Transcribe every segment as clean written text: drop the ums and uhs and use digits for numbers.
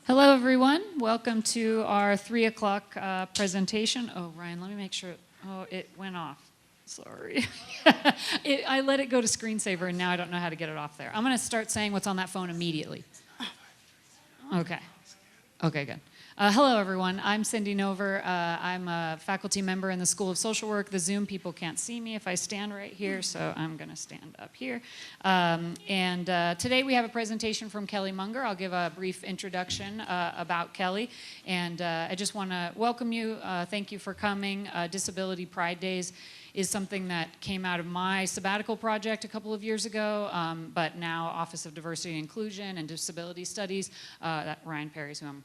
Hello, everyone. Welcome to our 3 o'clock presentation. Oh, Ryan, let me make sure. Oh, it went off. Sorry. I let it go to screensaver, and now I don't know how to get it off there. I'm going to start saying what's on that phone immediately. Okay. Okay, good. Hello, everyone. I'm Cindy Nover. I'm a faculty member in the School of Social Work. The Zoom people can't see me if I stand right here, so I'm going to stand up here. Today we have a presentation from Kelly Munger. I'll give a brief introduction about Kelly. And I just want to welcome you. Thank you for coming. Disability Pride Days is something that came out of my sabbatical project a couple of years ago, but now Office of Diversity and Inclusion and Disability Studies, that Ryan Perry's who I'm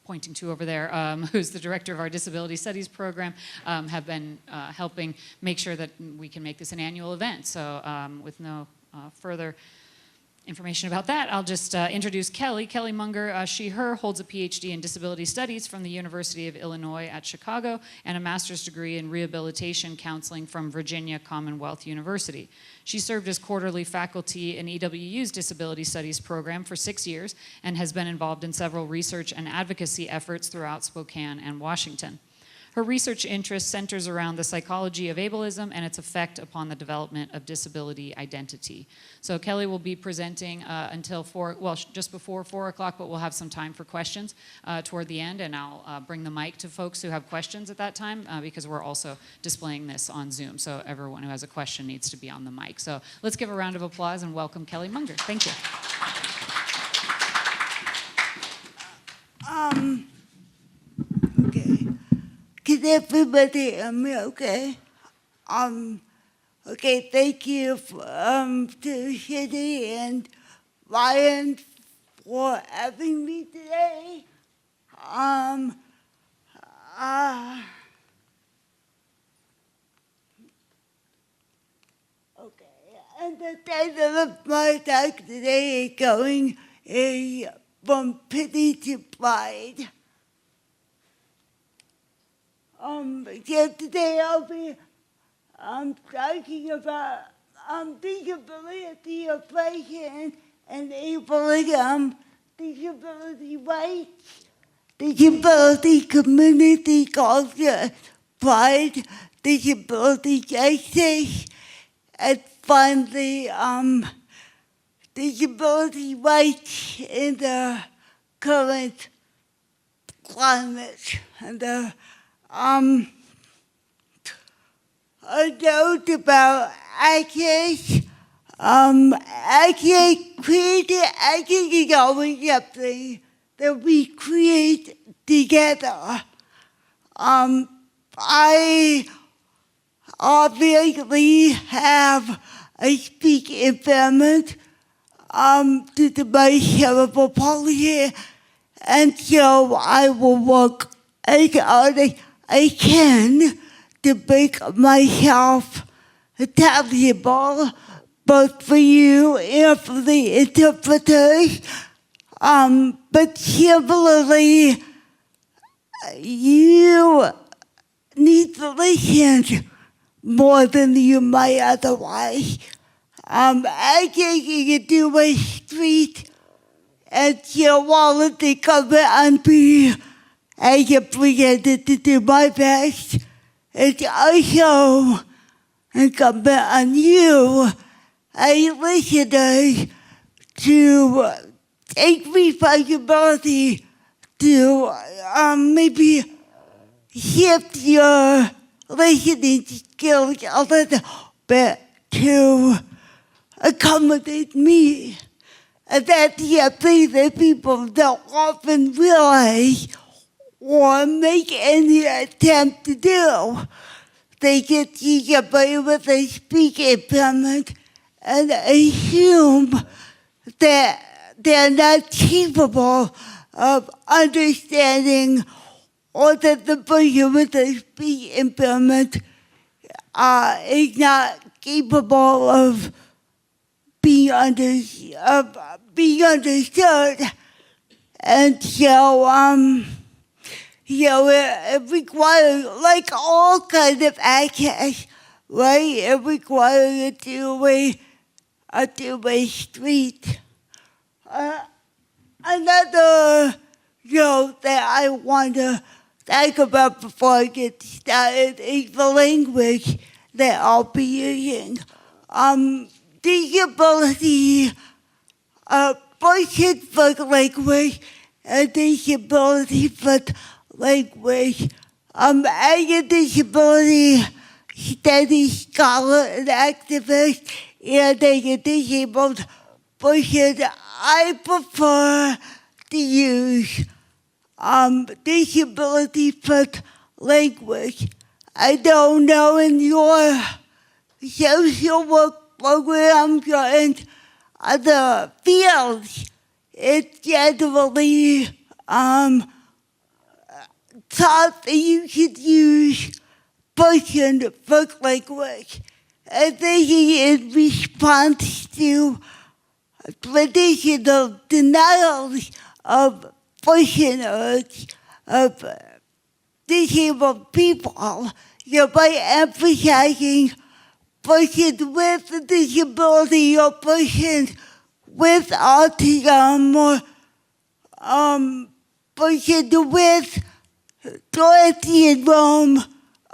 pointing to over there, who's the director of our Disability Studies program, have been helping make sure that we can make this an annual event. So with no further information about that, I'll just introduce Kelly. Kelly Munger, she, her, holds a PhD in Disability Studies from the University of Illinois at Chicago and a master's degree in Rehabilitation Counseling from Virginia Commonwealth University. She served as quarterly faculty in EWU's Disability Studies program for 6 years and has been involved in several research and advocacy efforts throughout Spokane and Washington. Her research interest centers around the psychology of ableism and its effect upon the development of disability identity. So Kelly will be presenting until just before 4 o'clock, but we'll have some time for questions toward the end, and I'll bring the mic to folks who have questions at that time because we're also displaying this on Zoom. So everyone who has a question needs to be on the mic. So let's give a round of applause and welcome Kelly Munger. Thank you. Okay. Can everybody hear me okay? Okay, thank you to Shitty and Ryan for having me today. Okay, and the title of my talk today is going from pity to pride. Today I'll be talking about disability oppression, ableism, disability rights, disability community culture, pride, disability justice, and finally disability rights in the current climate. And a note about access. Access is always something that we create together. I obviously have a speech impairment due to my cerebral palsy, and so I will work as hard as I can to make myself tangible, both for you and for the interpreters. But similarly, you need to listen more than you might otherwise. I think you can do a street and your wallet to come and be I get presented to do my best. It's also incumbent on you, a listener, to take responsibility to maybe shift your listening skills a little bit to accommodate me. And that's something that people don't often realize or make any attempt to do. They get see somebody with a speech impairment and assume that they're not capable of understanding, or that the person with a speech impairment is not capable of being understood. And so, it requires, like all kinds of access, right? It requires a two-way street. Another that I want to talk about before I get started is the language that I'll be using. Disability, bullshit for language, and disability for language. I'm a disability studies scholar and activist, and a disabled person. I prefer to use disability for language. I don't know in your social work programs or in other fields, it's generally taught that you should use person for language. I think in response to traditional denials of personhood of disabled people, by emphasizing persons with a disability or persons with autism or persons with Tourette syndrome,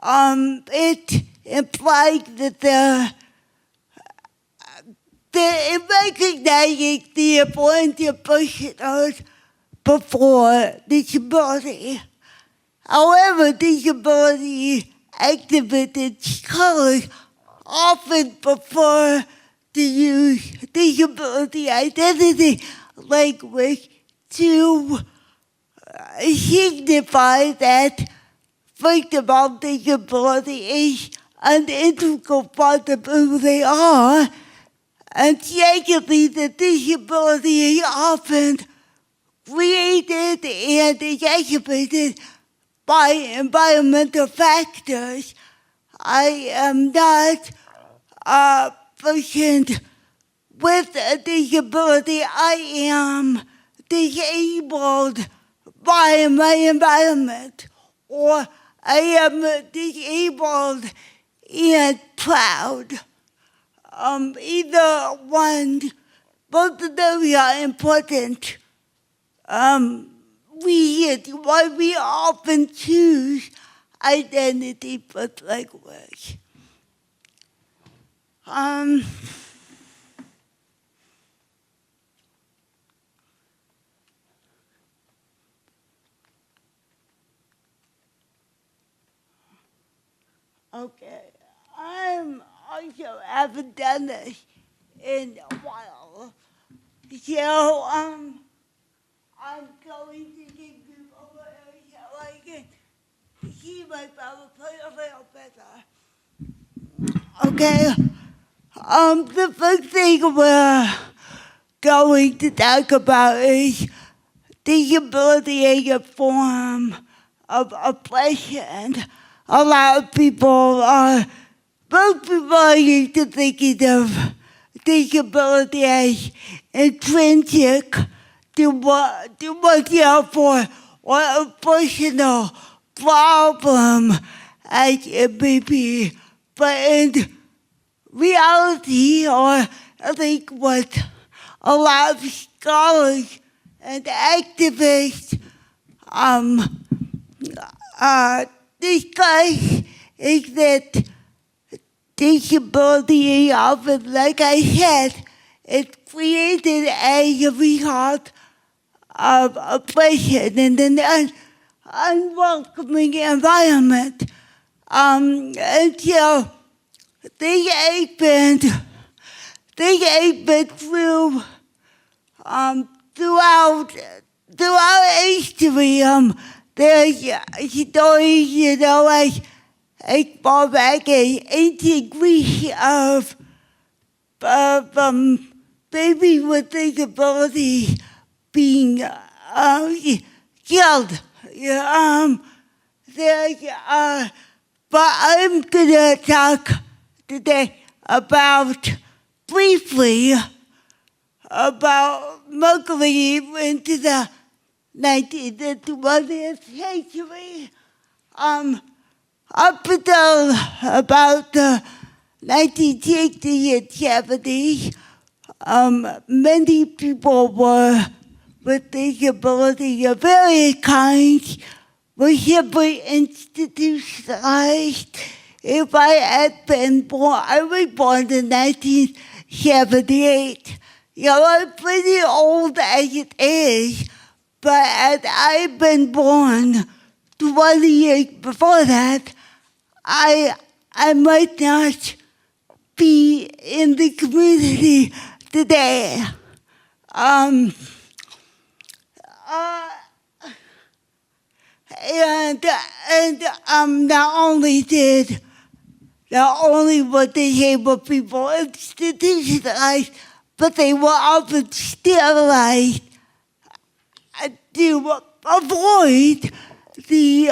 it implies that it recognizing the importance of personhood before disability. However, disability activists and scholars often prefer to use disability identity language to signify that, first of all, disability is an integral part of who they are, and secondly, that disability is often created and exacerbated by environmental factors. I am not a person with a disability. I am disabled by my environment, or I am disabled and proud. Either one, both of those are important. We often choose identity for language. Okay, I'm also haven't done this in a while, so I'm going to give you over so I can see my PowerPoint a little better. Okay, the first thing we're going to talk about is disability as a form of oppression. A lot of people most people are used to thinking of disability as intrinsic to oneself or a personal problem as it may be. But in reality, or I think what a lot of scholars and activists discuss is that disability is often, like I said, it's created as a result of oppression and an unwelcoming environment. And so they happen throughout history. There's stories, as far back as ancient Greece of babies with disabilities being killed. But I'm gonna talk today briefly about Munger into the 19th and 20th century. Up until about the 1960s and 70s, many people were with disability are very kind, were simply institutionalized. If I had been born, I was born in 1978. You know, I'm pretty old as it is, but had I been born 20 years before that, I might not be in the community today. And not only were disabled people institutionalized, but they were often sterilized to avoid the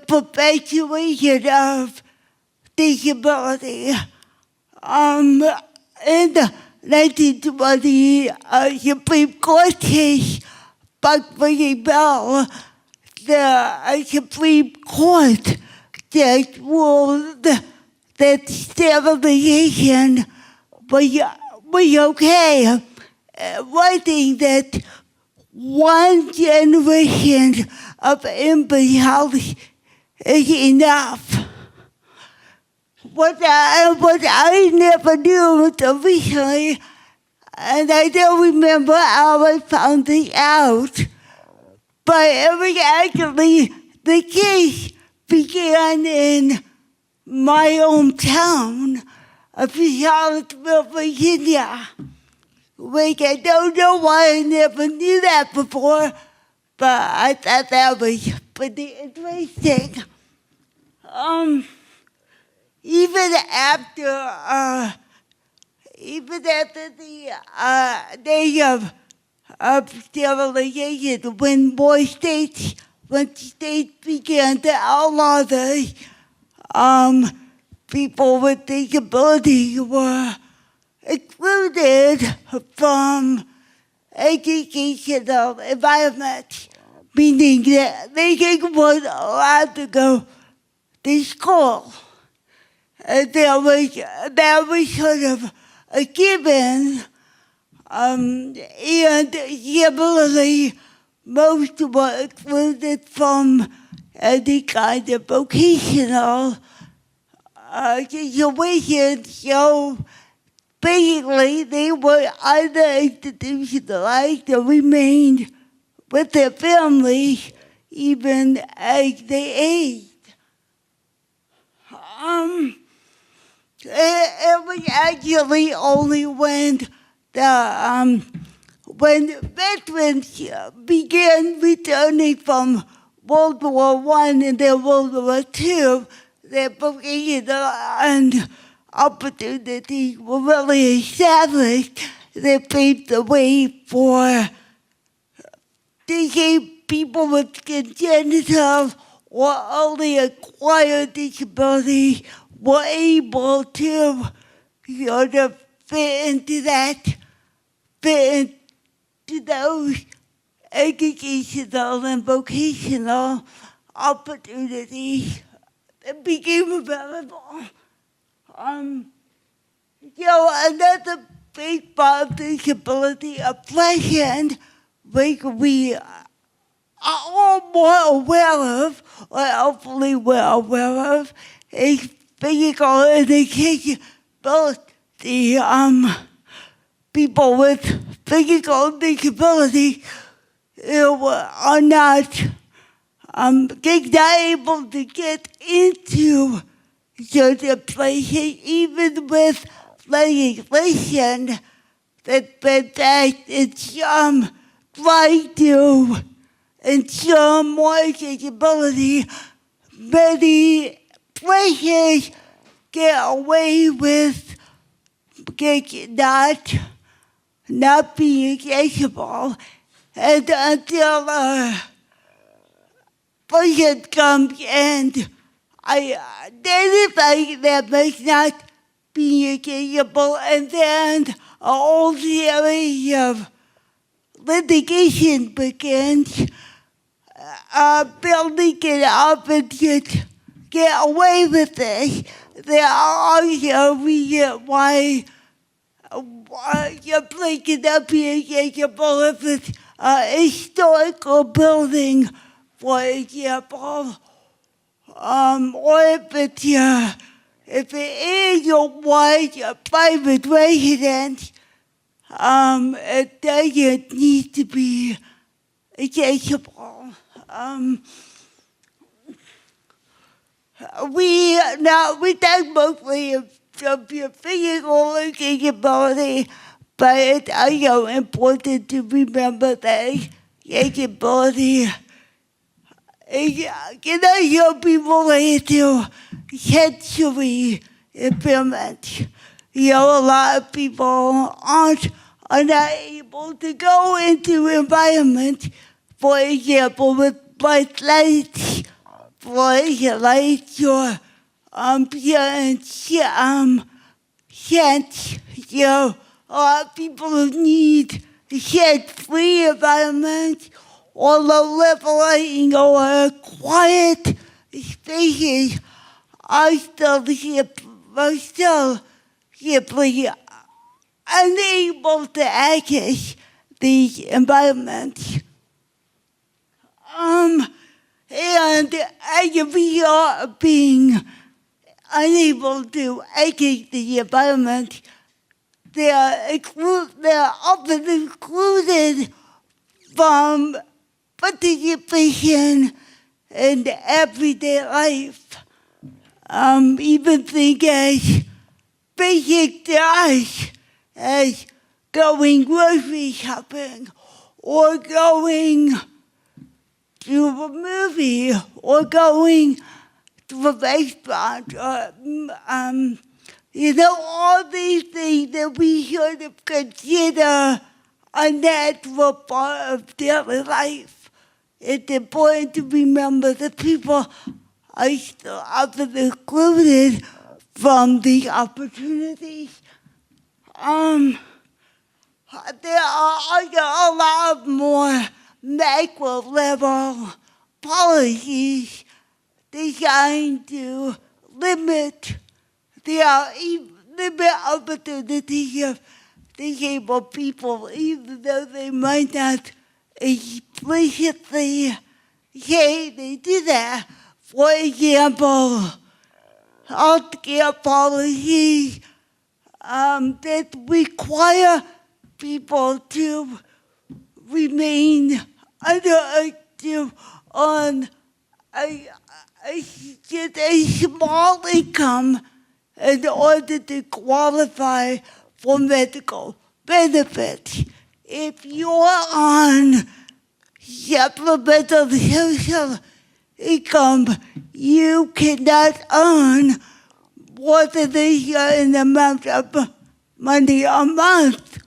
perpetuation of disability. In the 1920 Supreme Court case, Buck Bell, the Supreme Court just ruled that sterilization was okay, writing that one generation of infant is enough. What I never knew until recently, and I don't remember how I found this out, but it was actually the case began in my hometown of Charlottesville, Virginia, which I don't know why I never knew that before, but I thought that was pretty interesting. Even after the day of sterilization, when states began to outlaw this, people with disabilities were excluded from educational environments, meaning that they weren't allowed to go to school. That was sort of a given, and similarly, most were excluded from any kind of vocational situation. So basically, they were either institutionalized or remained with their families even as they aged. It was actually only when veterans began returning from World War I and then World War II, their vocational and opportunities were really established. They paved the way for disabled people with congenital or only acquired disabilities were able to sort of fit into those educational and vocational opportunities that became available. Another big part of disability oppression, which we are all more aware of, or hopefully we're aware of, is physical indication. The people with physical disability are not able to get into certain places, even with legislation that it's trying to ensure more accessibility. Many places get away with not being accessible, and until a person comes and identify them as not being accessible, and then a whole series of litigation begins, building can often get away with this. There are also reasons why you're breaking up here, example, if it's a historical building, for example, or if it is your white private residence, it doesn't need to be accessible. We talk mostly of your physical accessibility, but it's also important to remember that accessibility can also be related to sensory impairment. A lot of people are not able to go into environments, for example, with bright lights, flash lights, or scents. A lot of people need scent-free environments, or low-level lighting, or quiet spaces are still simply unable to access these environments. And as a result of being unable to access the environment, they are often excluded from participation in everyday life. Even things as basic to us as going grocery shopping, or going to a movie, or going to a restaurant, or all these things that we sort of consider a natural part of daily life. It's important to remember that people are still often excluded from these opportunities. There are also a lot more macro level policies designed to limit the opportunities of disabled people, even though they might not explicitly say they do that. For example, healthcare policies that require people to remain underactive on a small income in order to qualify for medical benefits. If you're on supplemental social income, you cannot earn more than a certain amount of money a month,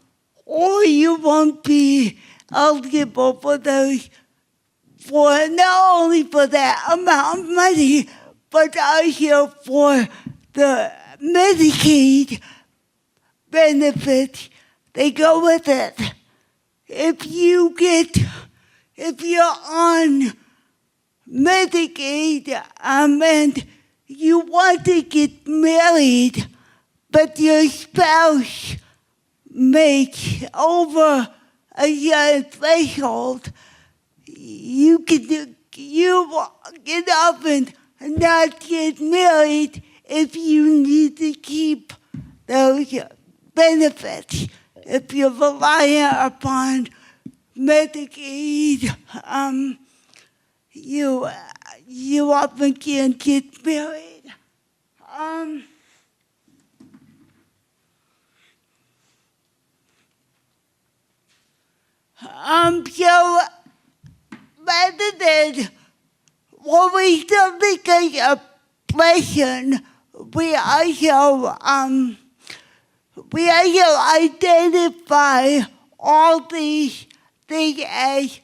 or you won't be eligible for those, for not only for that amount of money, but also for the Medicaid benefits they go with it. If you're on Medicaid and you want to get married, but your spouse makes over a certain threshold, you can often not get married if you need to keep those benefits. If you're reliant upon Medicaid, you often can't get married. So rather than when we still think of oppression, we also identify all these things as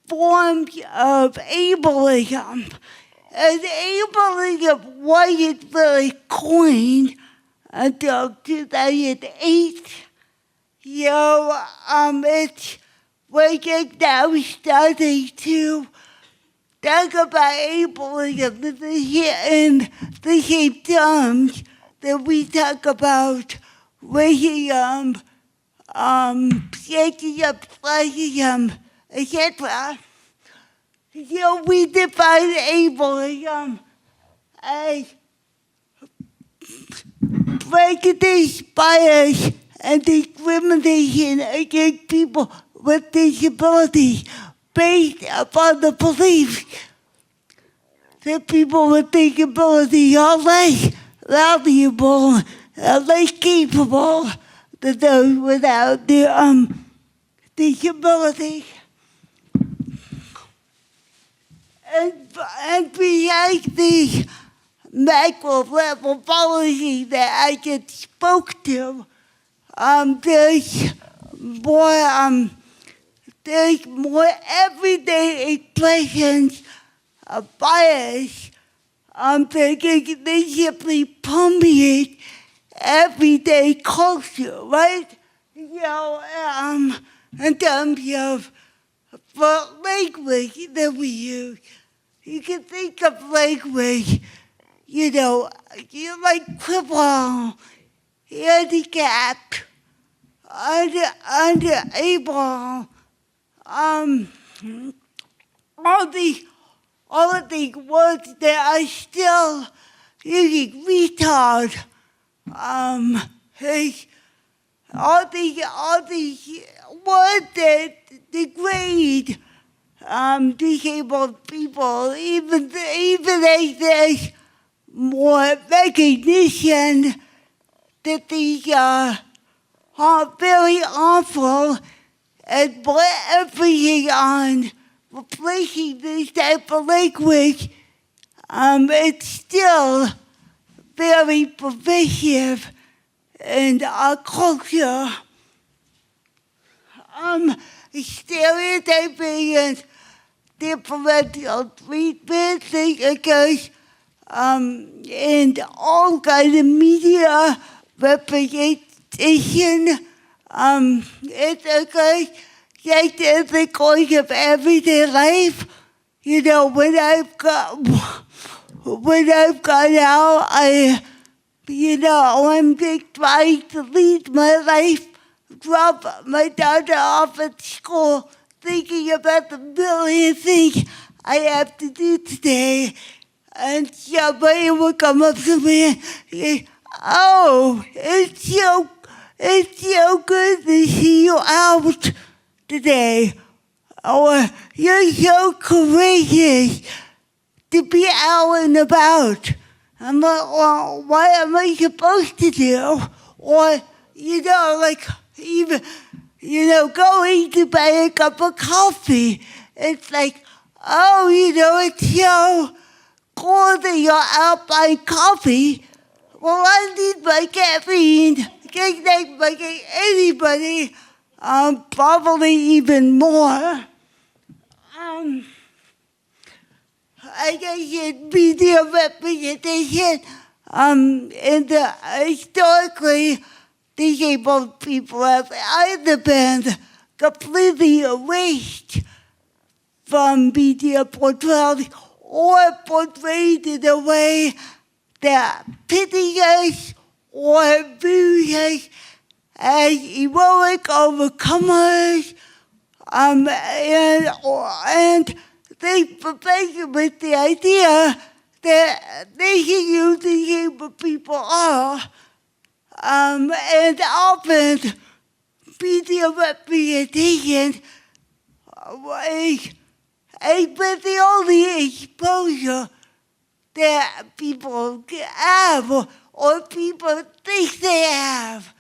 forms of ableism. And ableism wasn't really coined until 2008. We're just now starting to talk about ableism in the same terms that we talk about taking up etc. We define ableism as prejudice, bias, and discrimination against people with disabilities based upon the belief that people with disabilities are less valuable and less capable than those without the disability. And besides the macro level policy that I just spoke to, there's more everyday expressions of bias they simply permeate everyday culture, right? In terms of the language that we use. You can think of language, like cripple, handicapped, unable, all of these words that are still using retard, all these words that degrade disabled people, even as there's more recognition that these are very awful, and put everything on replacing this type of language, it's still very pervasive in our culture. Stereotyping and differential treatment occurs in all kinds of media representation. It occurs just in the course of everyday life. When I've gone out, I'm just trying to lead my life, drop my daughter off at school, thinking about the million things I have to do today. And somebody will come up to me and say, "Oh, it's so good to see you out today." Or, "You're so courageous to be out and about." I'm like, "Well, what am I supposed to do?" Or, even, going to buy a cup of coffee. It's like, "Oh, it's so cool that you're out buying coffee." Well, I need my caffeine just like anybody, probably even more. I guess in media representation, historically, disabled people have either been completely erased from media portrayal or portrayed in a way that pities us or views us as heroic overcomers, and they pervade with the idea that they can use disabled people are, and often media representation has been the only exposure that people have or people think they have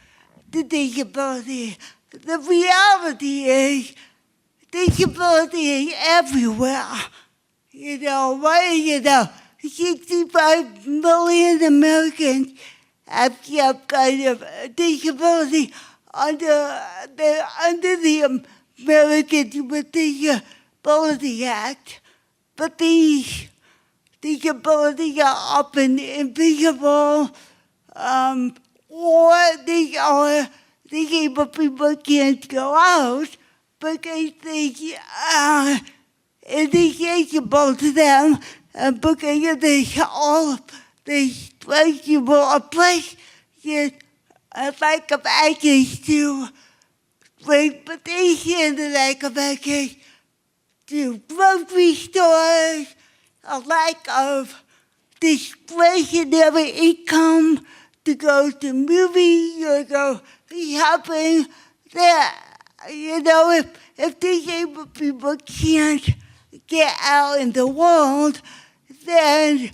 to disability. The reality is disability is everywhere. 65 million Americans have some kind of disability under the Americans with Disability Act. But these disabilities are often invisible, or disabled people can't go out because they are inaccessible to them, and because of all the flexible oppression like of access to transportation, a lack of access to grocery stores, a lack of discretionary income to go to movies or go shopping. That, if disabled people can't get out in the world, then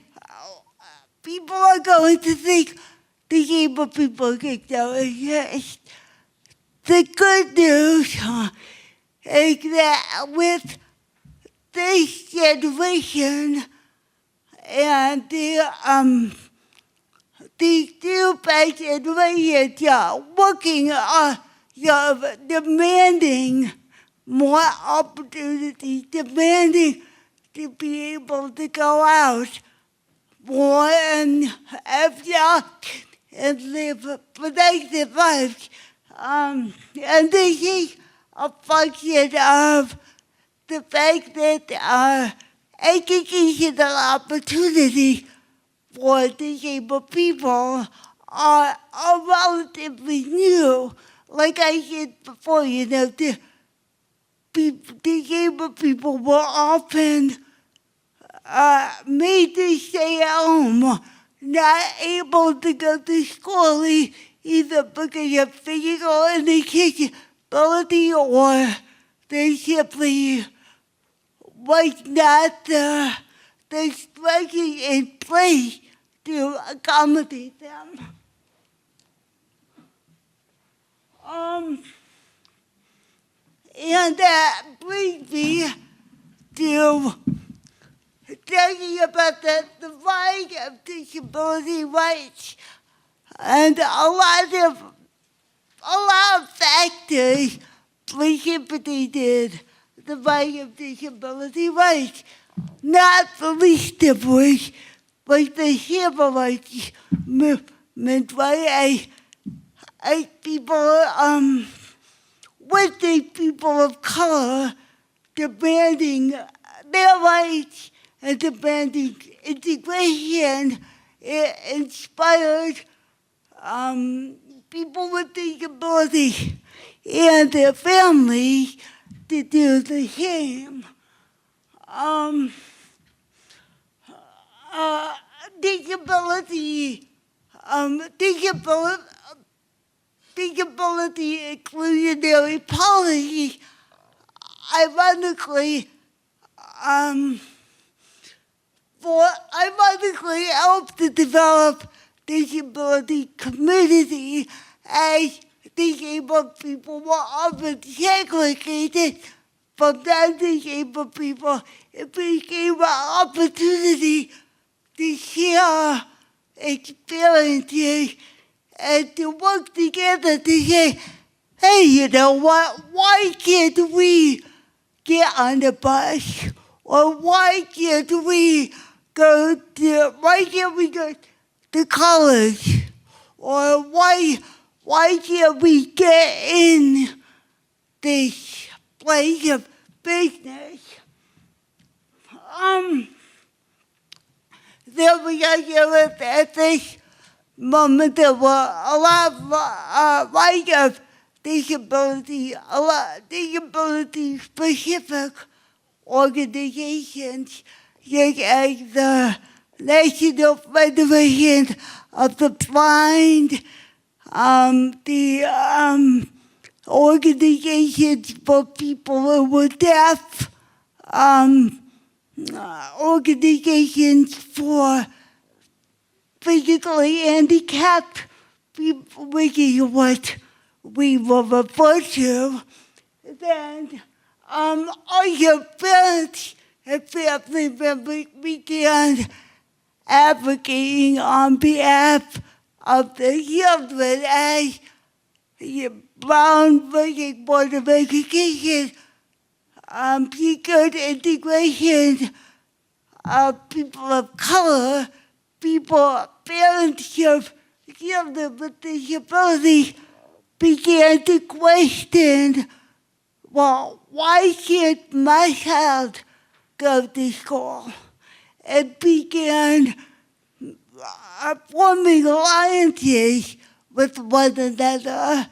people are going to think disabled people can go exist. The good news is that with this generation and the new generations are working on demanding more opportunities, demanding to be able to go out more and have jobs and live productive lives. And this is a function of the fact that educational opportunities for disabled people are relatively new. Like I said before, the disabled people were often made to stay at home, not able to go to school either because of physical disability or they simply was not the structure in place to accommodate them. And that brings me to talking about the right of disability rights, and a lot of factors precipitated the right of disability rights, not the least of which was the civil rights movement, right? As people, with the people of color demanding their rights and demanding integration, it inspired people with disabilities and their families to do the same. Disability inclusionary policy, ironically helped to develop disability community, as disabled people were often segregated from non-disabled people. It became an opportunity to share experiences and to work together to say, hey, you know what, why can't we get on the bus? Or why can't we go to college? Or why can't we get in this place of business? There we are at this moment there were a lot of right of disability, a lot disability specific organizations such as the National Federation of the Blind, the organizations for people who were deaf, organizations for physically handicapped people, which is what we will refer to. Then our parents and family members began advocating on behalf of the children as Brown versus Board of Education, secured integration of people of color, parents of children with disabilities began to question, well, why can't my child go to school? And began forming alliances with one another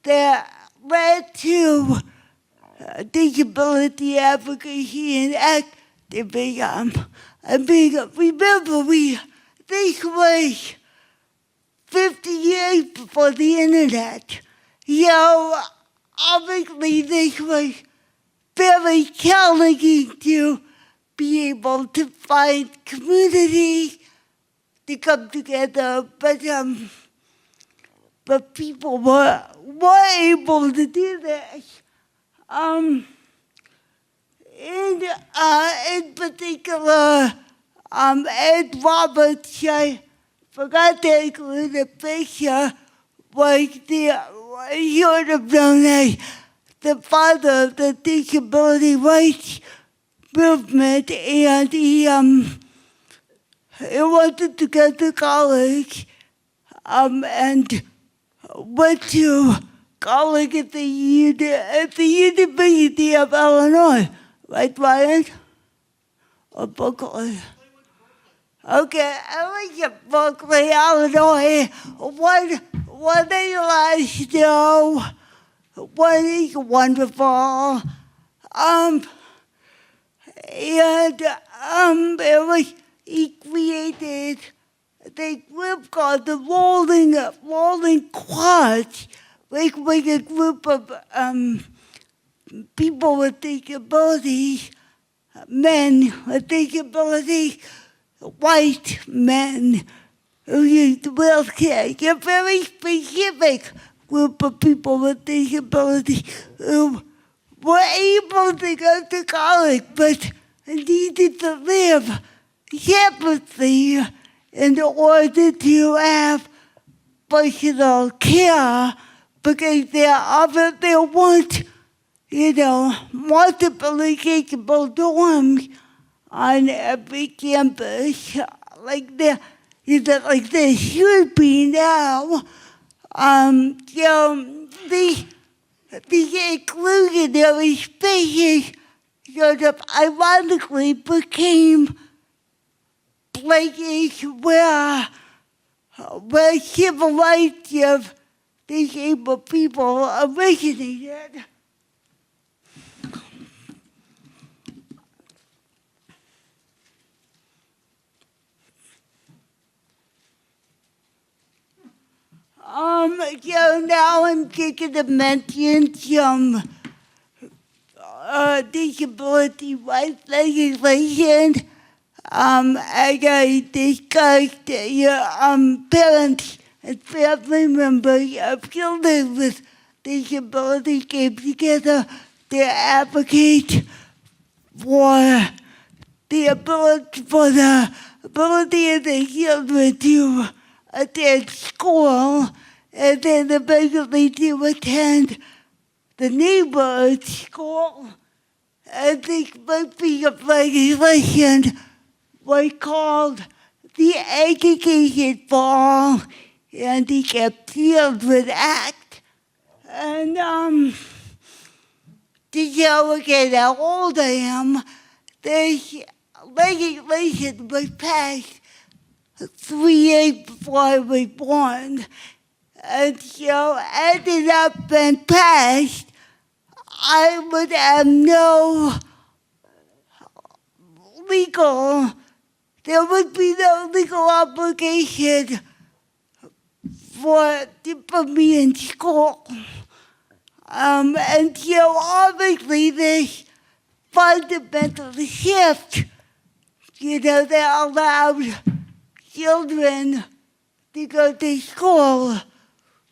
that led to disability advocacy and activism. I mean, remember, this was 50 years before the internet. Obviously, this was very challenging to be able to find community to come together, but people were able to do this. In particular, Ed Roberts, I forgot to include a picture, was sort of known as the father of the disability rights movement, and he wanted to go to college, and went to college at the University of Illinois, right, Ryan? Or Berkeley? Okay, I went to Berkeley, Illinois. What do you like to know? What is wonderful? He created the group called the Rolling Quads, like a group of people with disabilities, men with disabilities, white men who used wheelchairs. A very specific group of people with disabilities who were able to go to college but needed to live separately in order to have personal care, because there weren't, multiply capable dorms on every campus like there should be now. The inclusionary spaces sort of ironically became places where civil rights of disabled people originated. Now I'm going to mention some disability rights legislation. As I discussed, parents and family members of children with disabilities came together to advocate for the ability of the children to attend school, and then eventually to attend the neighborhood school. And this might be of legislation was called the Education for All Handicapped Children Act. And to show again how old I am, this legislation was passed 3 years before I was born. And so ended up being passed, I would have there would be no legal obligation to put me in school. And so obviously this fundamental shift, that allowed children to go to school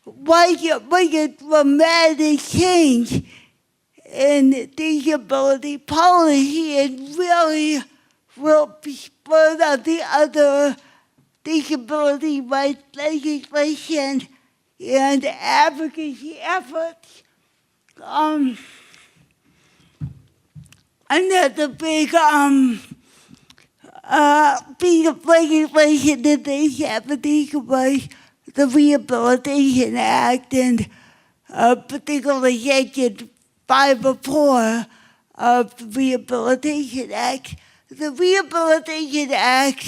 was a dramatic change in disability policy, and really will be spurred on the other disability rights legislation and advocacy efforts. Another big piece of legislation that they happening was the Rehabilitation Act, and particularly Section 504 of the Rehabilitation Act. The Rehabilitation Act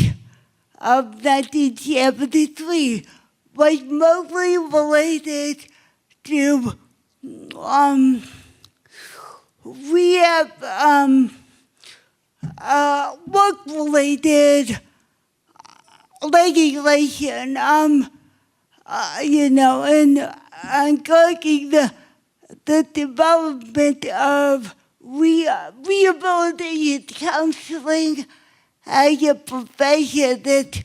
of 1973 was mostly related to rehab, work-related legislation, and encouraging the development of rehabilitation counseling as a profession that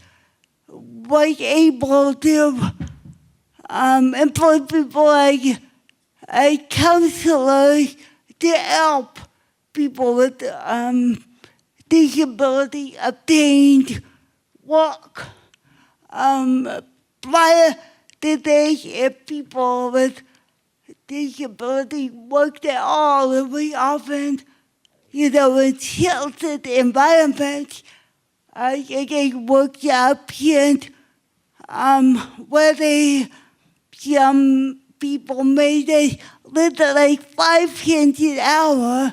was able to employ people like counselors to help people with disability obtained work. Prior to this, if people with disability worked at all, it was often, in sheltered environments, like workshops and where some people made a little like 5 cents an hour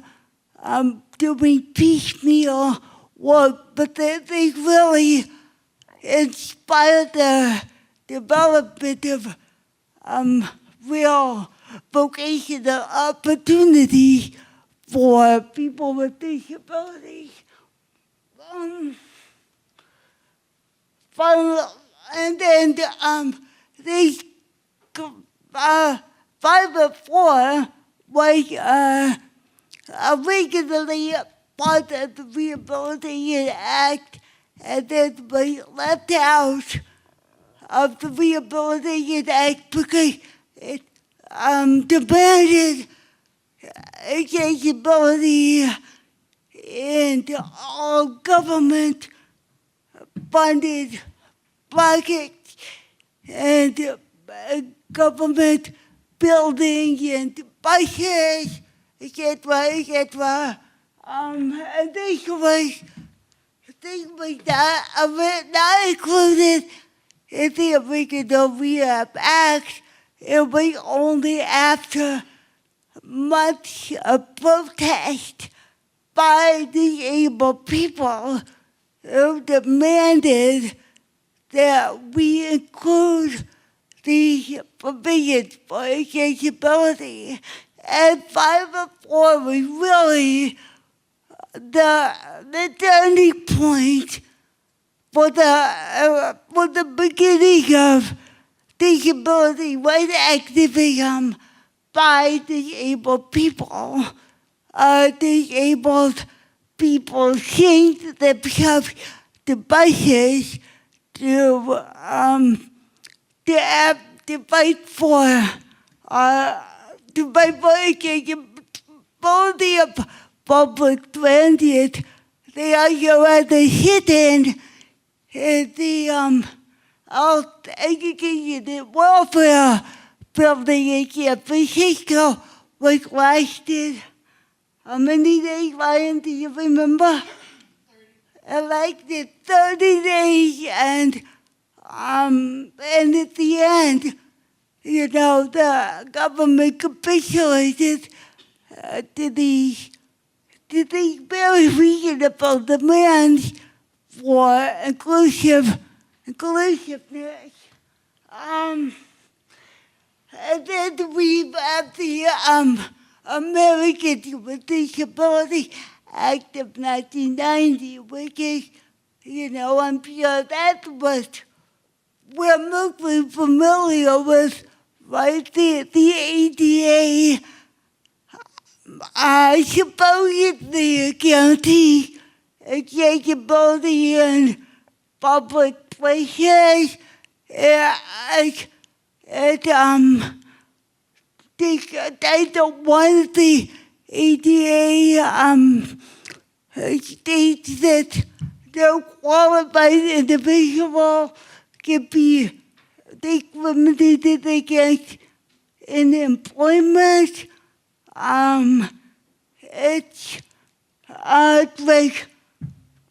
doing piecemeal work, but they really inspired the development of real vocational opportunities for people with disabilities. And then these 504 was originally part of the Rehabilitation Act, and then was left out of the Rehabilitation Act because it demanded accessibility in all government-funded projects and government buildings and buses, etc., etc. And things was not included in the original Rehab Act. It was only after months of protest by disabled people who demanded that we include these provisions for accessibility. And 504 was really the turning point for the beginning of disability rights activism by disabled people. Disabled people changed themselves devices to fight for accessibility of public transit. They also had the hidden the health education and welfare building in San Francisco, which lasted how many days, Ryan, do you remember? 30. Lasted 30 days, and at the end, the government capitulated to these very reasonable demands for inclusiveness. And then we have the Americans with Disability Act of 1990, which is, I'm sure that's what we're mostly familiar with, right? The ADA supposedly guarantees accessibility in public places. They don't want the ADA states that no qualified individual can be discriminated against in employment. It's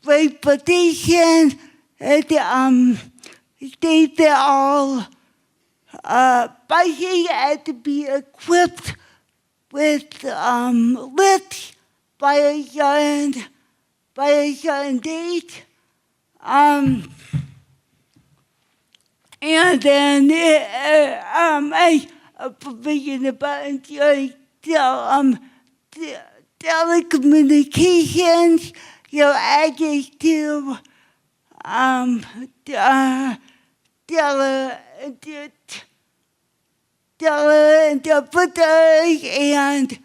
great petition. States that all buses had to be equipped with lifts by a certain date. And then a provision about telecommunications, access to interpreters and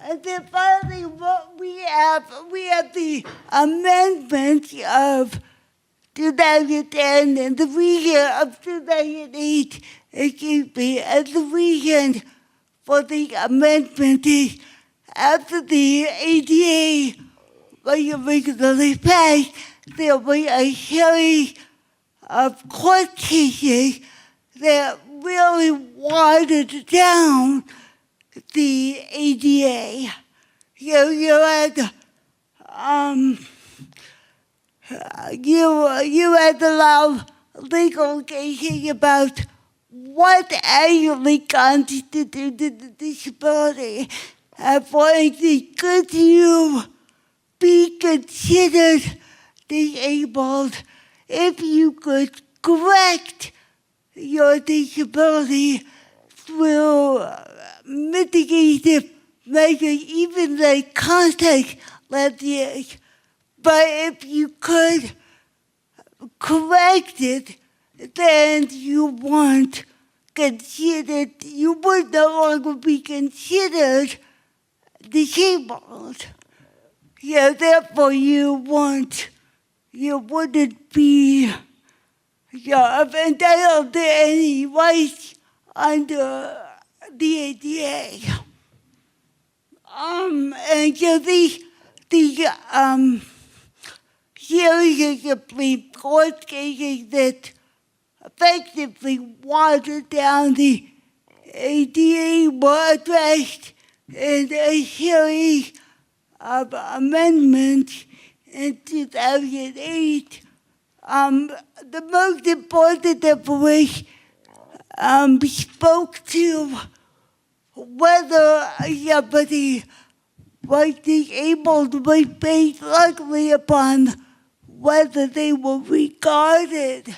and then finally, what we have the amendments of 2010 and the reason of 2008, excuse me, and the reason for the amendment is after the ADA was originally passed, there was a series of court cases that really watered down the ADA. You had a lot of legal cases about what actually constituted a disability. For instance, could you be considered disabled if you could correct your disability through mitigative measures, even like contact lenses? But if you could correct it, then you would no longer be considered disabled. Therefore you wouldn't be entitled to any rights under the ADA. And so these series of Supreme Court cases that effectively watered down the ADA were addressed in a series of amendments in 2008. The most important of which spoke to whether somebody was disabled was based largely upon whether they were regarded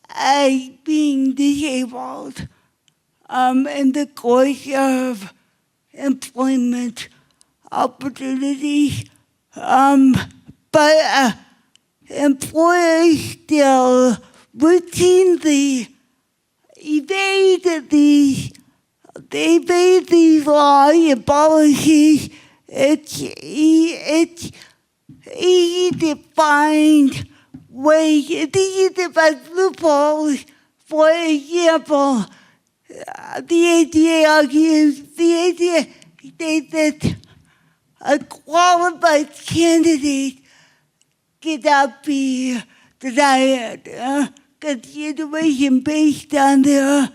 as being disabled in the course of employment opportunities. But employers still routinely evade these laws and policies. It's easy to find ways, it's easy to find loopholes. For example, the ADA argues, the ADA states that a qualified candidate cannot be denied consideration based on their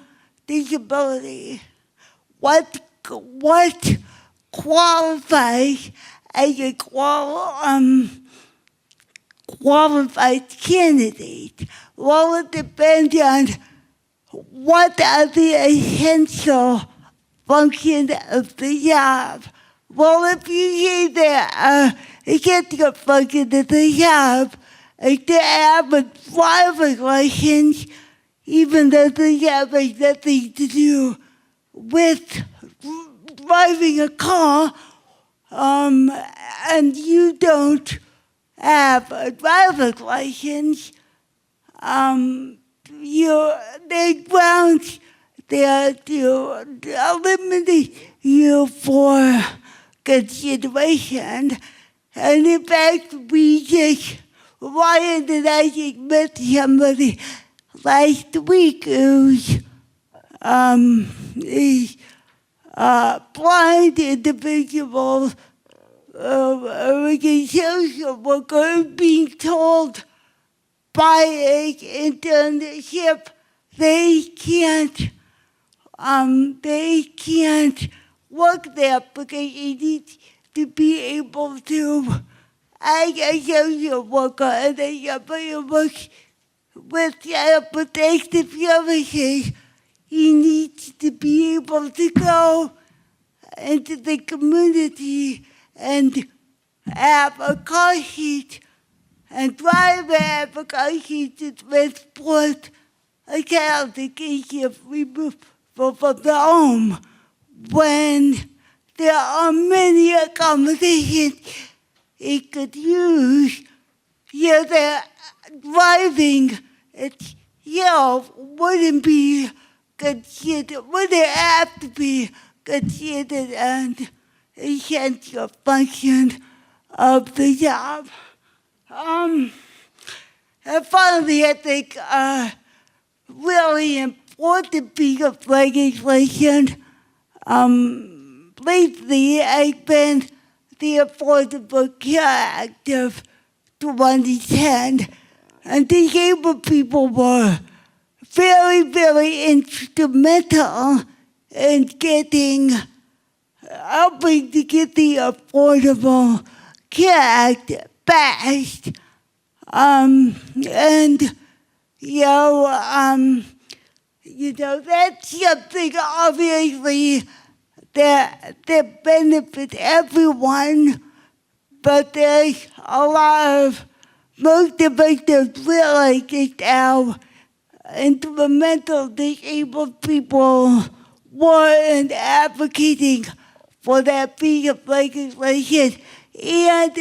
disability. What qualifies as a qualified candidate? Well, it depends on what are the essential functions of the job. Well, if you say that essential function of the job is to have a driver's license, even though the job has nothing to do with driving a car, and you don't have a driver's license, there's grounds there to eliminate you for consideration. And in fact, Ryan and I just met somebody last week who's a blind individual, a social worker, being told by an internship they can't work there because they need to be able to as a social worker, and they work with protective services. He needs to be able to go into the community and have a car seat and drive have a car seat with sport a child to get removed from the home when there are many accommodations it could use. Yeah, the driving, wouldn't be considered, wouldn't have to be considered an essential function of the job. And finally, I think really important piece of legislation lately has been the Affordable Care Act of 2010. And disabled people were very, very instrumental in helping to get the Affordable Care Act passed. That's something obviously that benefits everyone, but there's a lot of motivated really just how instrumental disabled people were in advocating for that piece of legislation and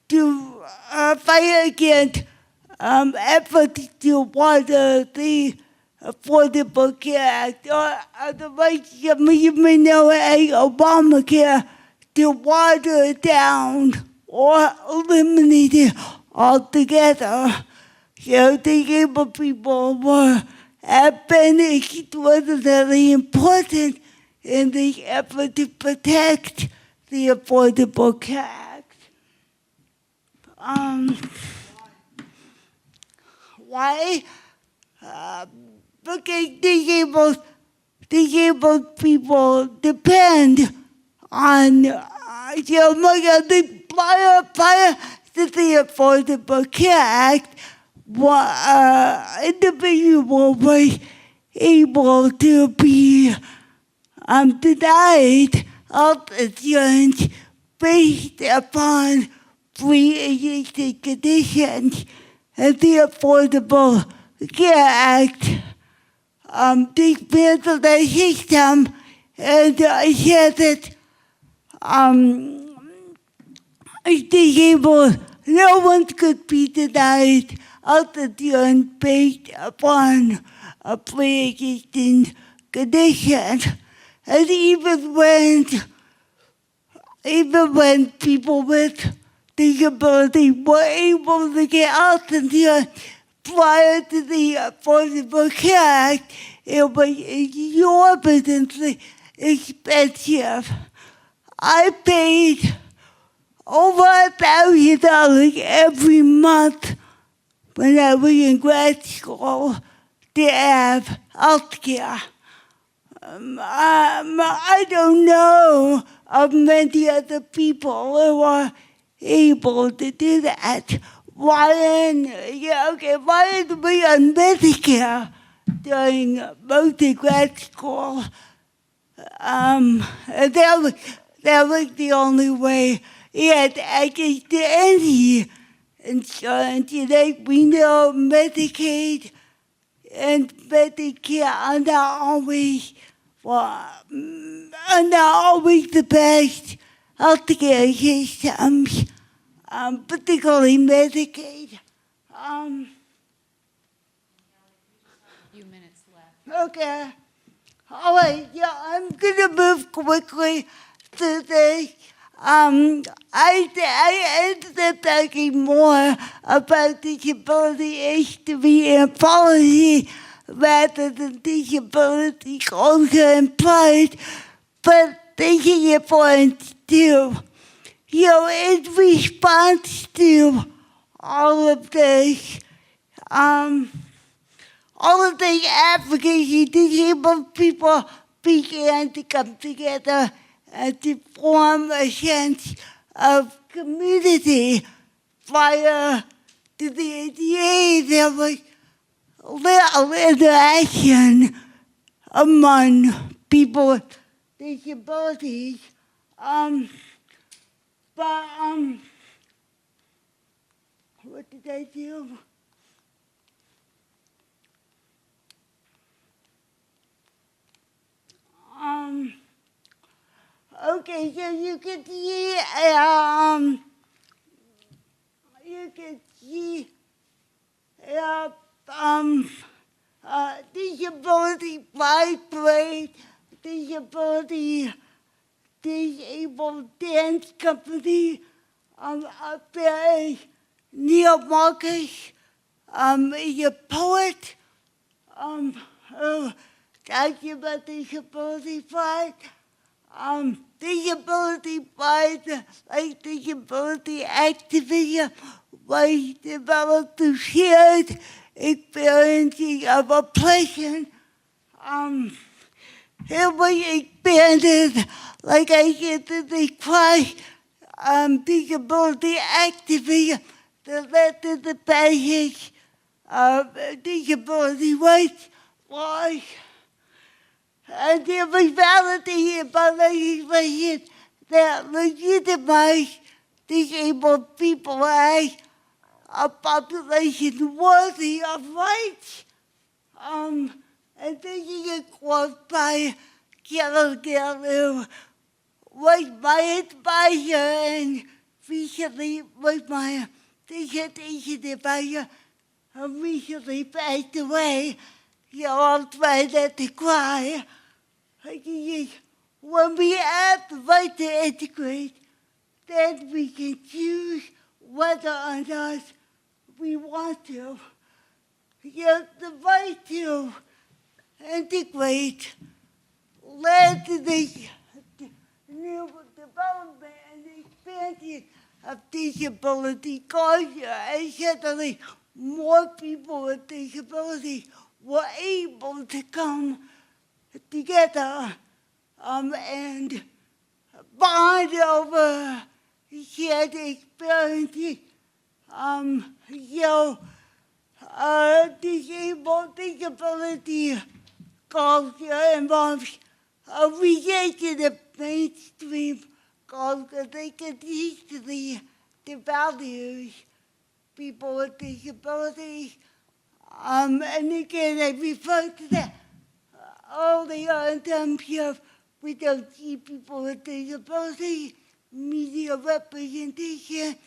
to fight against efforts to water the Affordable Care Act, or otherwise you may know as Obamacare, to water it down or eliminate it altogether. So disabled people have been extraordinarily important in the effort to protect the Affordable Care Act. Why? Because disabled people depend on prior to the Affordable Care Act, individuals were able to be denied health insurance based upon pre-existing conditions, and the Affordable Care Act dismantled the system and said that disabled, no one could be denied health insurance based upon a pre-existing condition. And even when people with disability were able to get health insurance prior to the Affordable Care Act, it was exorbitantly expensive. I paid over $1,000 every month when I was in grad school to have health care. I don't know of many other people who are able to do that. Why are we on Medicare during most of grad school? That was the only way he had access to any insurance. We know Medicaid and Medicare are not always the best healthcare systems, particularly Medicaid. Few minutes left. Okay. All right. Yeah, I'm gonna move quickly through this. I ended up talking more about disability history and policy rather than disability culture and pride, but this is important too. In response to all of this, all of the advocacy, disabled people began to come together and to form a sense of community. Prior to the ADA, there was little interaction among people with disabilities. But what did I do? Okay, so you can see disability vibrate, disability disabled dance company up there. Neil Marcus is a poet who talks about disability fight. Disability fight, like disability activism, was developed through shared experiencing of oppression. It was expanded, like I said, to the class disability activism that led to the passage of disability rights laws. And it was validated by legislation that legitimized disabled people as a population worthy of rights. And this is a quote by Gallagher, who was my advisor and recently was my dissertation advisor, who recently passed away. So I'll try not to cry. When we have the right to integrate, then we can choose whether or not we want to. The right to integrate led to the new development and expansion of disability culture, and suddenly more people with disabilities were able to come together and bond over shared experiences. Disability culture involves a rejection of mainstream culture. They can easily devalue people with disabilities. And again, I refer to that earlier in terms of we don't see people with disabilities, media representation,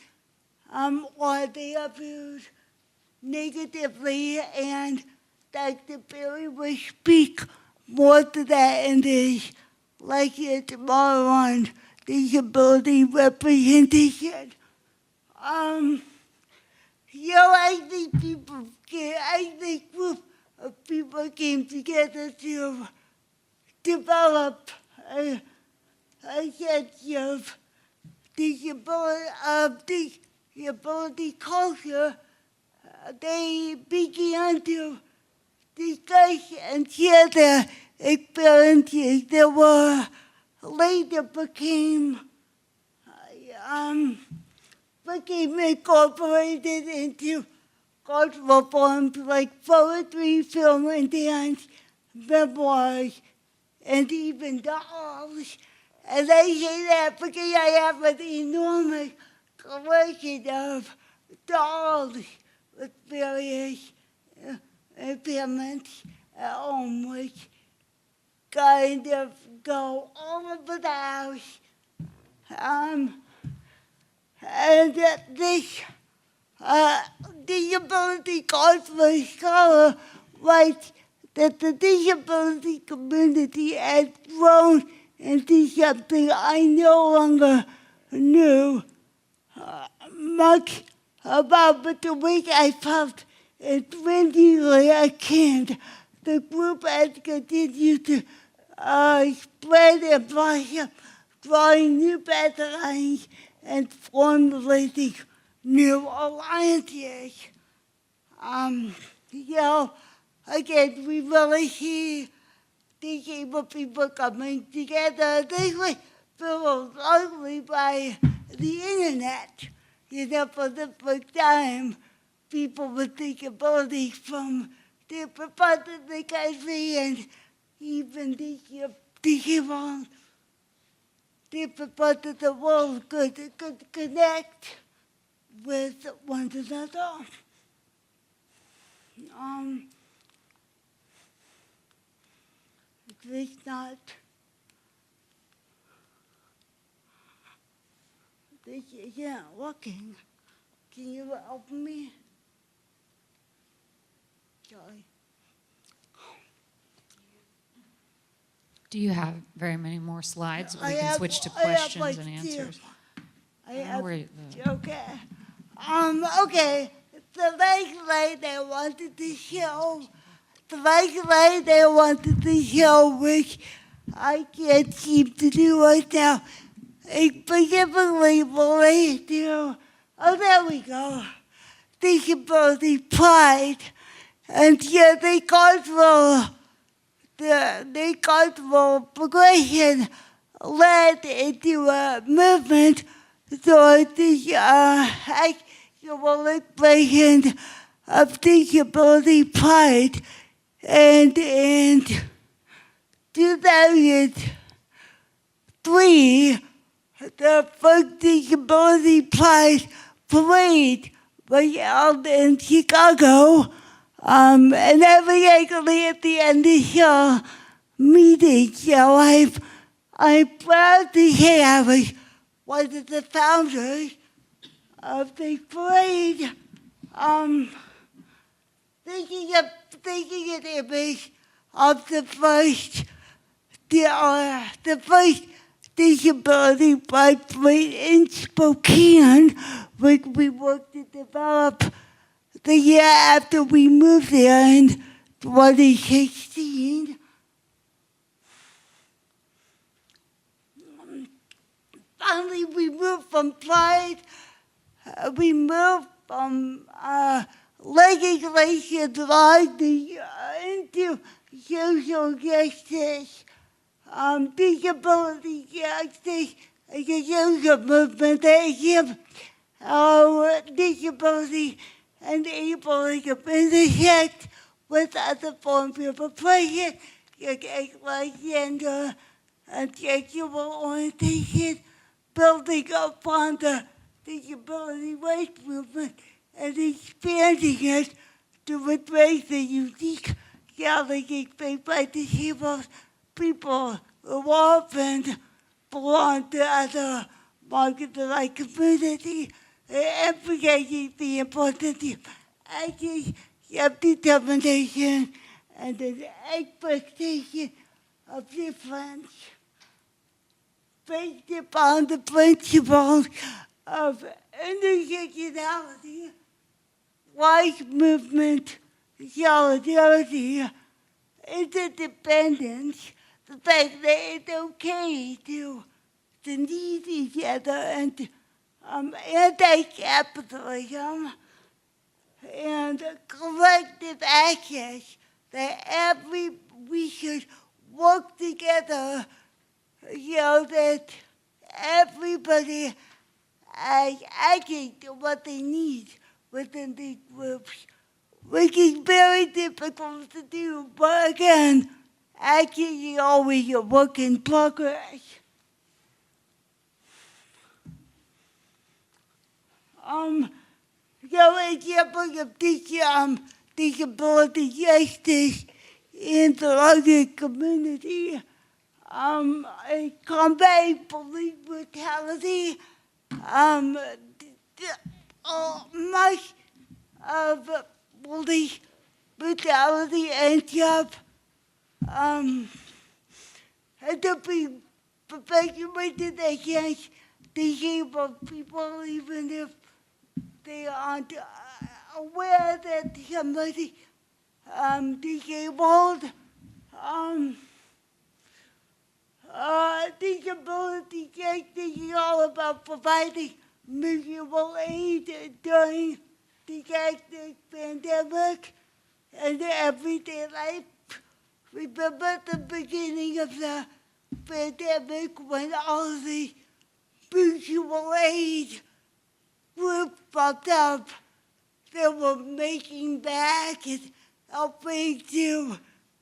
or they are viewed negatively, and Dr. Berry will speak more to that in this lecture tomorrow on disability representation. I think group of people came together to develop a sense of disability culture. They began to discuss and share their experiences that were later became incorporated into cultural forms like poetry, film and dance, memoirs, and even dolls. And I say that because I have an enormous collection of dolls with various impairments at home, which kind of go all over the house. And this disability cultural scholar writes that the disability community has grown into something I no longer knew much about, but the week I felt intrinsically akin. The group has continued to spread and blossom, drawing new patterns and formulating new alliances. Again, we really see disabled people coming together. They were fueled largely by the internet. For the first time, people with disabilities from different parts of the country and even people, different parts of the world could connect with one another. It's not. This isn't working. Can you help me? Sorry. Do you have very many more slides? We I can have- switch to I have questions like and two. answers. I don't know have, where okay. Okay. The next slide I wanted to show. The next slide I wanted to show, which I can't seem to do right now, is specifically related to, oh, there we go, disability pride. And yeah, the cultural progression led into a movement toward the actual expression of disability pride. And in 2003, the first disability pride parade was held in Chicago. And actually at the end of your meeting, so I'm proud to say I was one of the founders of the parade. Thinking an image of the first disability pride parade in Spokane, which we worked to develop the year after we moved there in 2016. Finally, we moved from pride, we moved from legislation largely into social justice, disability justice, as a social movement that gives disability enabling of intersect with other forms of oppression, like gender and sexual orientation, building upon the disability rights movement and expanding it to address the unique challenges faced by disabled people who often belong to other marginalized communities, emphasizing the importance of active self-determination and an expectation of difference based upon the principles of intersectionality, rights movement, solidarity, interdependence, the fact that it's okay to need each other, and anti-capitalism, and collective access, that we should work together, that everybody is acting to what they need within these groups, which is very difficult to do, but again, actually always a work in progress. Examples of disability justice in the larger community, combating police brutality, much of police brutality ends up to be perpetuated against disabled people, even if they aren't aware that somebody disabled. Disability justice is all about providing mutual aid during the pandemic and everyday life. Remember the beginning of the pandemic when all the mutual aid groups popped up. They were making back and helping to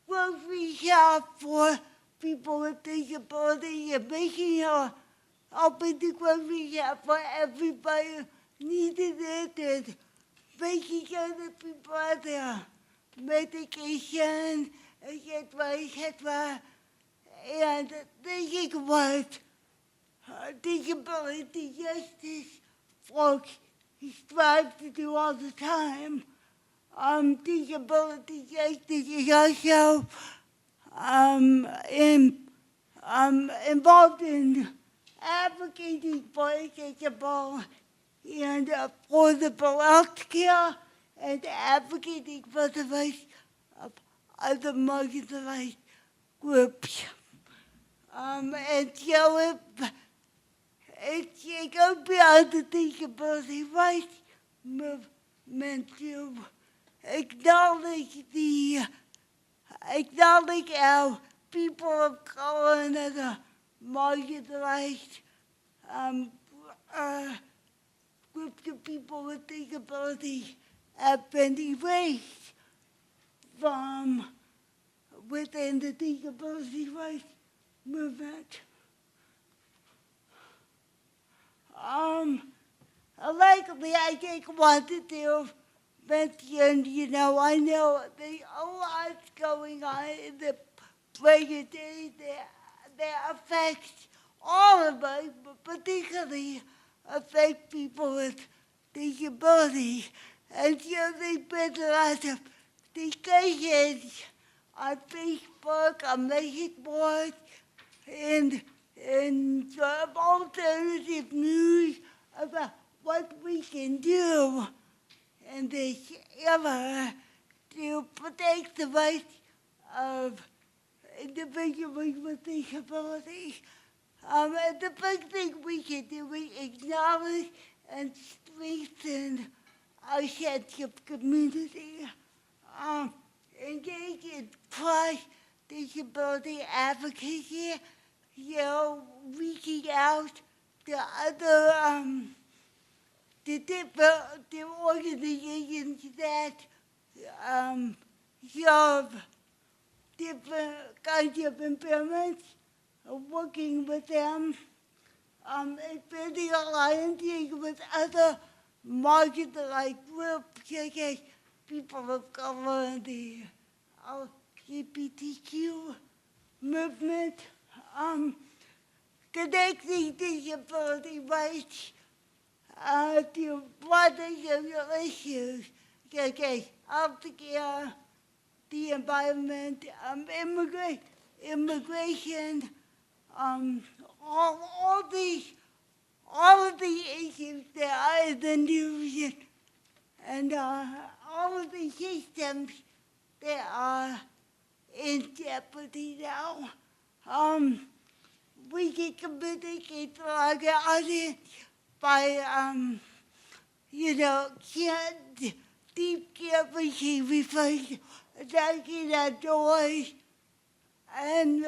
grocery shop for people with disability and making helping to grocery shop for everybody who needed it and making sure that people had their medication, etc. And this is what disability justice folks strive to do all the time. Disability justice is also involved in advocating for accessible and affordable health care and advocating for the rights of other marginalized groups. And so it goes beyond the disability rights movement to acknowledge how people of color and other marginalized groups of people with disability have been erased from within the disability rights movement. Likely, I just wanted to mention, I know there's a lot going on in the present day that affects all of us, but particularly affect people with disabilities. And so there's been a lot of discussions on Facebook, on message boards, and sort of alternative news about what we can do in this era to protect the rights of individuals with disabilities. And the big thing we can do is acknowledge and strengthen our sense of community. Engage in cross-disability advocacy, reaching out to other the organizations that serve different kinds of impairments, working with them, and building alliances with other marginalized groups, such as people of color and the LGBTQ movement, connecting disability rights to broader social issues such as healthcare, the environment, immigration, all of the issues that are in the news and all of the systems that are in jeopardy now. We can communicate to our audience by, deep care refers knocking at doors and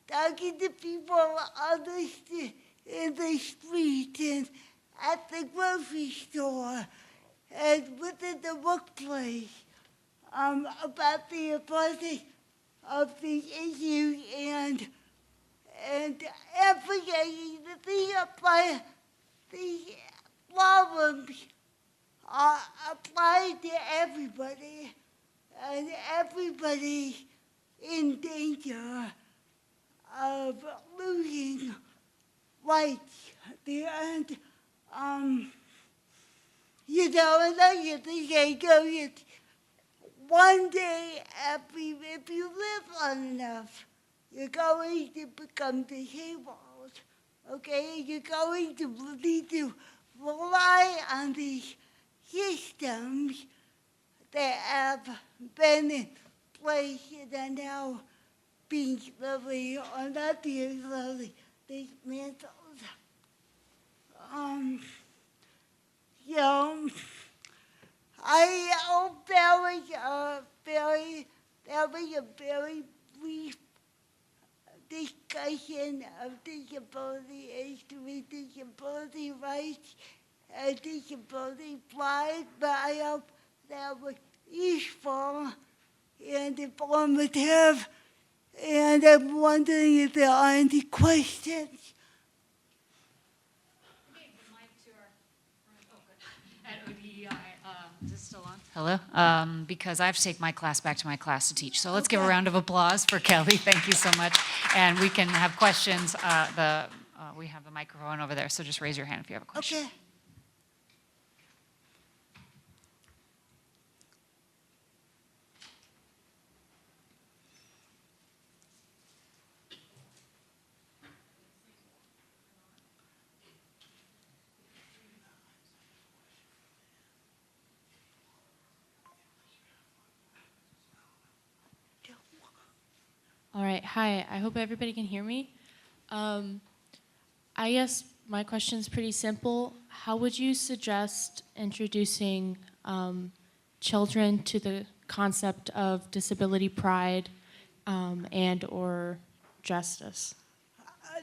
talking to people in the street and at the grocery store and within the workplace about the importance of these issues and advocating that these problems are applied to everybody and everybody in danger of losing rights. And another thing I know is one day, if you live long enough, you're going to become disabled, okay? You're going to need to rely on these systems that have been in place and are now being slowly, or not being slowly, dismantled. That was a very brief discussion of disability history, disability rights, and disability pride, but I hope that was useful and informative And I'm wondering if there are any questions. At ODEI, is this still on? Hello? Because I have to take my class back to my class to teach. So let's give a round of applause for Kelly. Thank you so much. And we can have questions. We have the microphone over there, so just raise your hand if you have a question. Okay. All right, hi, I hope everybody can hear me. I guess my question is pretty simple. How would you suggest introducing children to the concept of disability pride and or justice?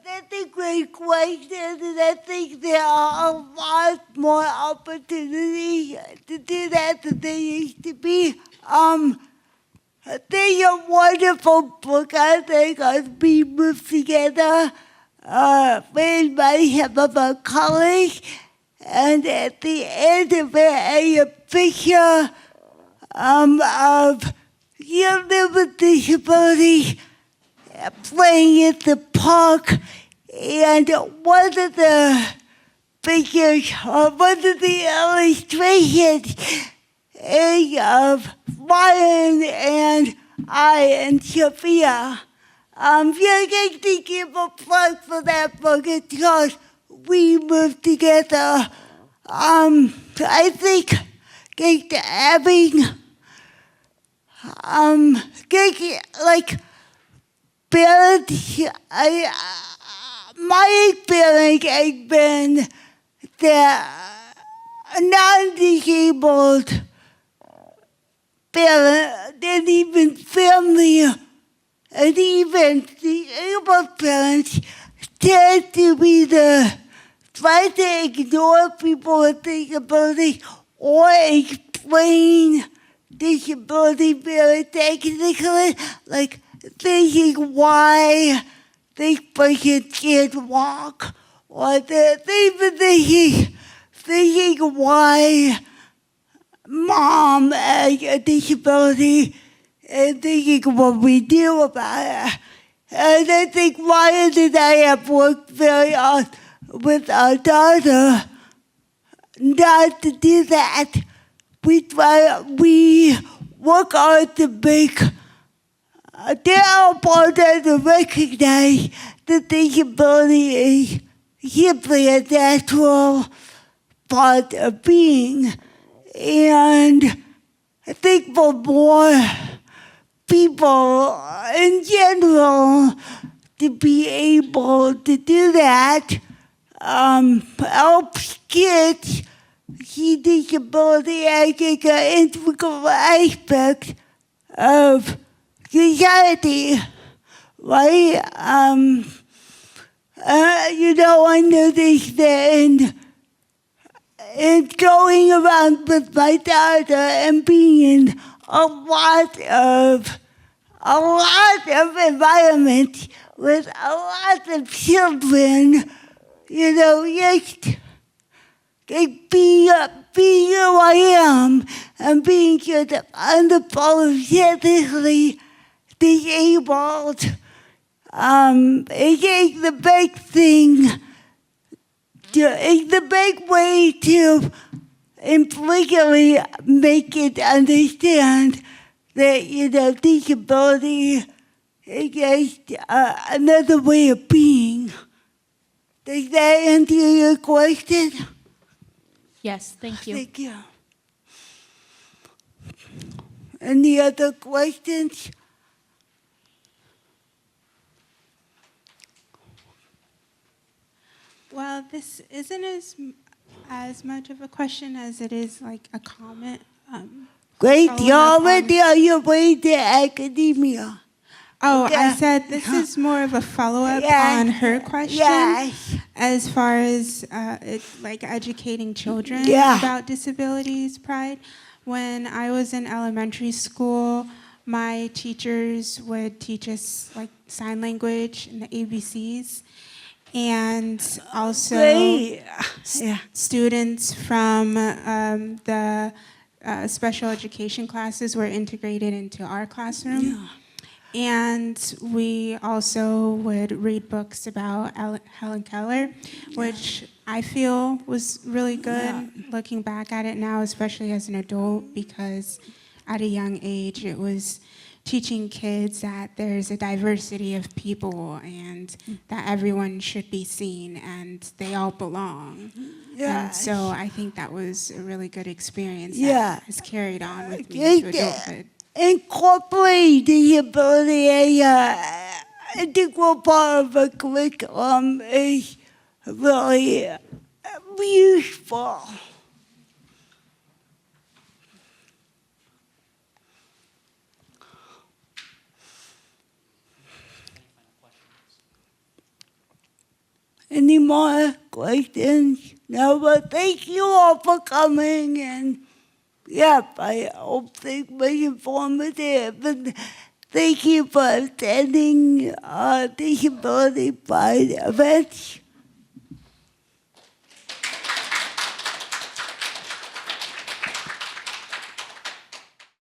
That's a great question, and I think there are a lot more opportunities to do that than there used to be. There's a wonderful book, I think, on We Move Together, written by him about college, and at the end of it, a picture of children with disabilities playing at the park, and one of the pictures, or one of the illustrations is of Ryan and I and Sophia. You're going to give a plug for that book. It's called We Move Together. I think having like parents, my experience has been that non-disabled parents, and even family, and even disabled parents tend to be try to ignore people with disabilities or explain disability very technically, like thinking why this person can't walk, or even thinking why mom has a disability, and thinking what we do about it. And I think Ryan and I have worked very hard with our daughter not to do that. We work hard to make they're important to recognize that disability is simply a natural part of being. And I think for more people in general to be able to do that helps kids see disability as an integral aspect of society, right? I noticed that in going around with my daughter and being in a lot of environments with a lot of children, just being who I am and being sort of unapologetically disabled is the big thing. It's the big way to implicitly make it understand that disability is just another way of being. Does that answer your question? Yes, thank you. Thank you. Any other questions? Well, this isn't as much of a question as it is like a comment. Great, following you're up already on your way to academia. Oh, Okay. I said this is more of a follow-up Yes. on her question. Yes. As far as like educating children Yeah. about disabilities pride. When I was in elementary school, my teachers would teach us like sign language and the ABCs, and also Great. Yeah. students from the special education classes were integrated into our classroom. And we also would read books about Helen Keller, which I feel was really good looking back at it now, especially as an adult, because at a young age it was teaching kids that there's a diversity of people and that everyone should be seen and they all belong. And so I think that was a really good experience that has carried on with me to adulthood. Incorporate the ability, integral part of a curriculum is really useful. Any more questions? No, but thank you all for coming, and I hope it was informative. And thank you for attending Disability Pride events.